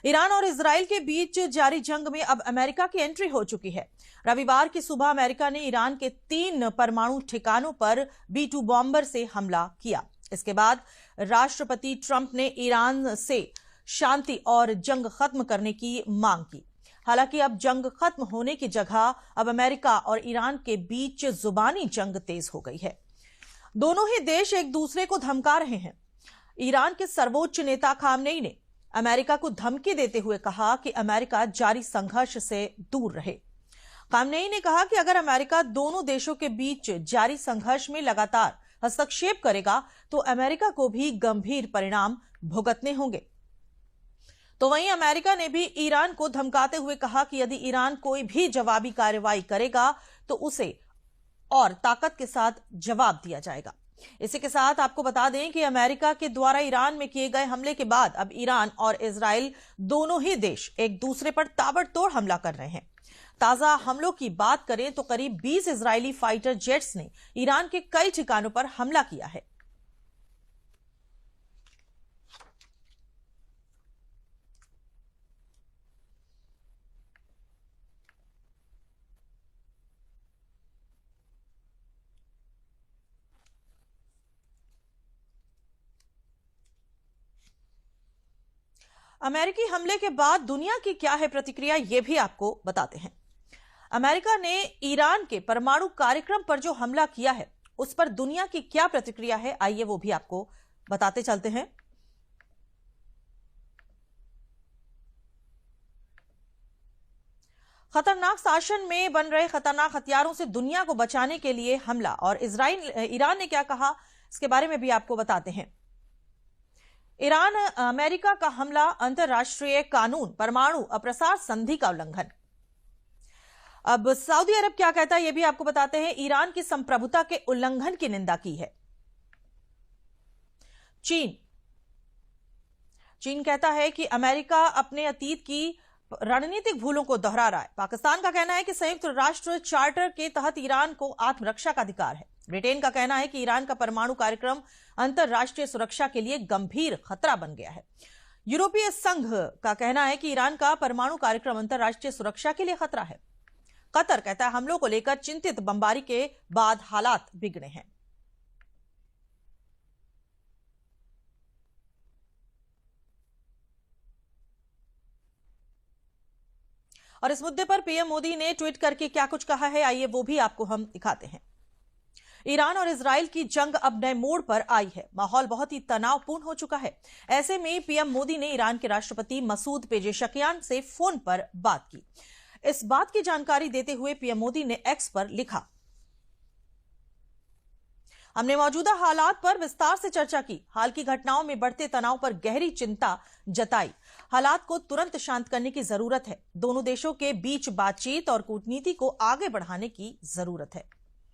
Iran और Israel के बीच जारी जंग में अब अमेरिका की एंट्री हो चुकी है। रविवार की सुबह अमेरिका ने ईरान के 3 परमाणु ठिकानों पर B-2 बॉम्बर से हमला किया। इसके बाद राष्ट्रपति ट्रंप ने ईरान से शांति और जंग खत्म करने की मांग की। हालांकि अब जंग खत्म होने की जगह अब अमेरिका और ईरान के बीच जुबानी जंग तेज हो गई है। दोनों ही देश एक दूसरे को धमका रहे हैं। ईरान के सर्वोच्च नेता खामनेई ने अमेरिका को धमकी देते हुए कहा कि अमेरिका जारी संघर्ष से दूर रहे। खामनेई ने कहा कि अगर अमेरिका दोनों देशों के बीच जारी संघर्ष में लगातार हस्तक्षेप करेगा तो अमेरिका को भी गंभीर परिणाम भुगतने होंगे। तो वहीं अमेरिका ने भी ईरान को धमकाते हुए कहा कि यदि ईरान कोई भी जवाबी कार्रवाई करेगा तो उसे और ताकत के साथ जवाब दिया जाएगा। इसी के साथ आपको बता दें कि अमेरिका के द्वारा ईरान में किए गए हमले के बाद अब ईरान और इजराइल दोनों ही देश एक दूसरे पर ताबड़तोड़ हमला कर रहे हैं। ताजा हमलों की बात करें तो करीब 20 इजरायली फाइटर जेट्स ने ईरान के कई ठिकानों पर हमला किया है। अमेरिकी हमले के बाद दुनिया की क्या है प्रतिक्रिया, यह भी आपको बताते हैं। अमेरिका ने ईरान के परमाणु कार्यक्रम पर जो हमला किया है उस पर दुनिया की क्या प्रतिक्रिया है, आइए वो भी आपको बताते चलते हैं। खतरनाक शासन में बन रहे खतरनाक हथियारों से दुनिया को बचाने के लिए हमला और ईरान ने क्या कहा, इसके बारे में भी आपको बताते हैं। ईरान अमेरिका का हमला अंतरराष्ट्रीय कानून परमाणु अप्रसार संधि का उल्लंघन। अब सऊदी अरब क्या कहता है, यह भी आपको बताते हैं। ईरान की संप्रभुता के उल्लंघन की निंदा की है। चीन कहता है कि अमेरिका अपने अतीत की रणनीतिक भूलों को दोहरा रहा है। पाकिस्तान का कहना है कि संयुक्त राष्ट्र चार्टर के तहत ईरान को आत्मरक्षा का अधिकार है। ब्रिटेन का कहना है कि ईरान का परमाणु कार्यक्रम अंतरराष्ट्रीय सुरक्षा के लिए गंभीर खतरा बन गया है। यूरोपीय संघ का कहना है कि ईरान का परमाणु कार्यक्रम अंतरराष्ट्रीय सुरक्षा के लिए खतरा है। कतर कहता है हमलों को लेकर चिंतित, बमबारी के बाद हालात बिगड़े हैं। और इस मुद्दे पर पीएम मोदी ने ट्वीट करके क्या कुछ कहा है, आइए वो भी आपको हम दिखाते हैं। ईरान और इजराइल की जंग अब नए मोड़ पर आई है। माहौल बहुत ही तनावपूर्ण हो चुका है। ऐसे में पीएम मोदी ने ईरान के राष्ट्रपति मसूद पेजेशकियान से फोन पर बात की। इस बात की जानकारी देते हुए पीएम मोदी ने एक्स पर लिखा, हमने मौजूदा हालात पर विस्तार से चर्चा की। हाल की घटनाओं में बढ़ते तनाव पर गहरी चिंता जताई। हालात को तुरंत शांत करने की जरूरत है। दोनों देशों के बीच बातचीत और कूटनीति को आगे बढ़ाने की जरूरत है।